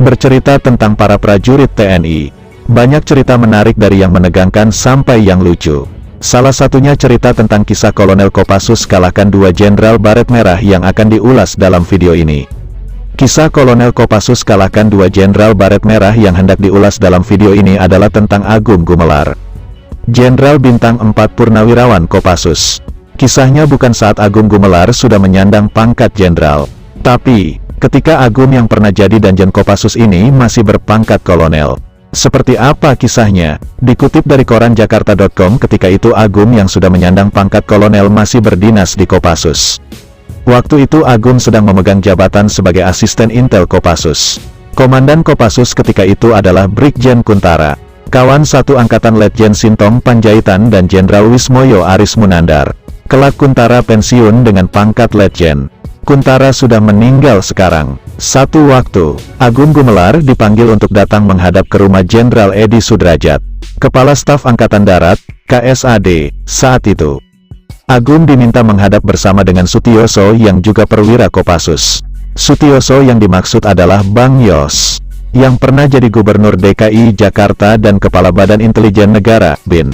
bercerita tentang para prajurit TNI. Banyak cerita menarik dari yang menegangkan sampai yang lucu. Salah satunya cerita tentang kisah Kolonel Kopassus kalahkan 2 Jenderal Baret Merah yang akan diulas dalam video ini. Kisah Kolonel Kopassus kalahkan 2 Jenderal Baret Merah yang hendak diulas dalam video ini adalah tentang Agung Gumelar, Jenderal Bintang 4 Purnawirawan Kopassus. Kisahnya bukan saat Agung Gumelar sudah menyandang pangkat jenderal, tapi ketika Agung yang pernah jadi Danjen Kopassus ini masih berpangkat kolonel. Seperti apa kisahnya? Dikutip dari koran Jakarta.com, ketika itu Agung yang sudah menyandang pangkat kolonel masih berdinas di Kopassus. Waktu itu Agung sedang memegang jabatan sebagai asisten intel Kopassus. Komandan Kopassus ketika itu adalah Brigjen Kuntara, kawan satu angkatan Letjen Sintong Panjaitan dan Jenderal Wismoyo Aris Munandar. Kelak Kuntara pensiun dengan pangkat Letjen. Kuntara sudah meninggal sekarang. Satu waktu, Agung Gumelar dipanggil untuk datang menghadap ke rumah Jenderal Edi Sudrajat, Kepala Staf Angkatan Darat, KSAD, saat itu. Agung diminta menghadap bersama dengan Sutioso yang juga perwira Kopassus. Sutioso yang dimaksud adalah Bang Yos, yang pernah jadi Gubernur DKI Jakarta dan Kepala Badan Intelijen Negara, BIN.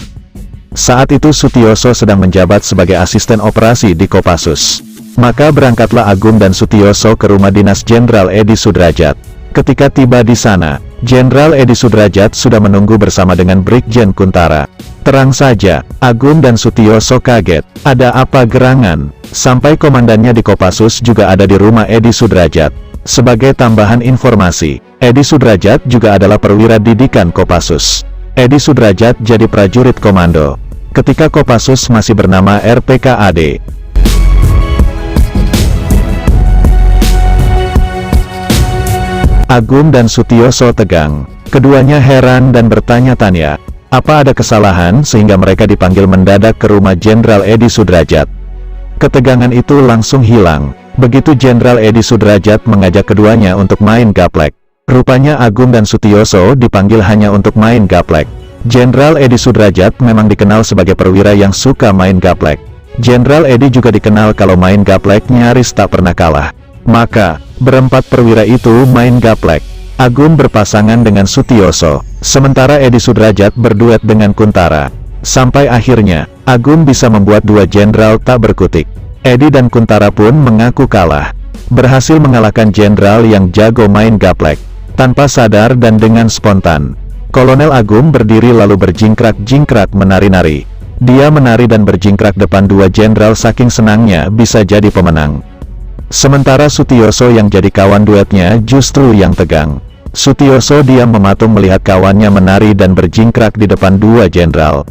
Saat itu Sutioso sedang menjabat sebagai asisten operasi di Kopassus. Maka berangkatlah Agung dan Sutioso ke rumah dinas Jenderal Edi Sudrajat. Ketika tiba di sana, Jenderal Edi Sudrajat sudah menunggu bersama dengan Brigjen Kuntara. Terang saja, Agung dan Sutioso kaget. Ada apa gerangan? Sampai komandannya di Kopassus juga ada di rumah Edi Sudrajat. Sebagai tambahan informasi, Edi Sudrajat juga adalah perwira didikan Kopassus. Edi Sudrajat jadi prajurit komando ketika Kopassus masih bernama RPKAD. Agung dan Sutioso tegang. Keduanya heran dan bertanya-tanya, apa ada kesalahan sehingga mereka dipanggil mendadak ke rumah Jenderal Edi Sudrajat. Ketegangan itu langsung hilang begitu Jenderal Edi Sudrajat mengajak keduanya untuk main gaplek. Rupanya Agung dan Sutioso dipanggil hanya untuk main gaplek. Jenderal Edi Sudrajat memang dikenal sebagai perwira yang suka main gaplek. Jenderal Edi juga dikenal kalau main gaplek nyaris tak pernah kalah. Maka, berempat perwira itu main gaplek. Agung berpasangan dengan Sutioso, sementara Edi Sudrajat berduet dengan Kuntara. Sampai akhirnya, Agung bisa membuat 2 jenderal tak berkutik. Edi dan Kuntara pun mengaku kalah. Berhasil mengalahkan jenderal yang jago main gaplek. Tanpa sadar dan dengan spontan, Kolonel Agung berdiri lalu berjingkrak-jingkrak menari-nari. Dia menari dan berjingkrak depan 2 jenderal saking senangnya bisa jadi pemenang. Sementara Sutioso yang jadi kawan duetnya justru yang tegang. Sutioso diam mematung melihat kawannya menari dan berjingkrak di depan 2 jenderal.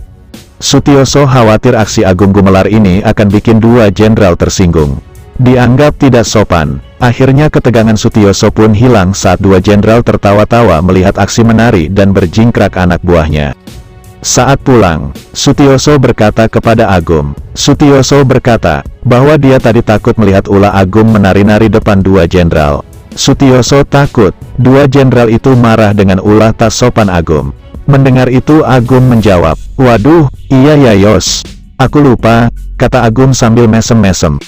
Sutioso khawatir aksi Agung Gumelar ini akan bikin 2 jenderal tersinggung. Dianggap tidak sopan. Akhirnya ketegangan Sutioso pun hilang saat 2 jenderal tertawa-tawa melihat aksi menari dan berjingkrak anak buahnya. Saat pulang, Sutioso berkata kepada Agung. Sutioso berkata bahwa dia tadi takut melihat ulah Agung menari-nari depan 2 jenderal. Sutioso takut 2 jenderal itu marah dengan ulah tak sopan Agung. Mendengar itu Agung menjawab, "Waduh, iya ya Yos. Aku lupa," kata Agung sambil mesem-mesem.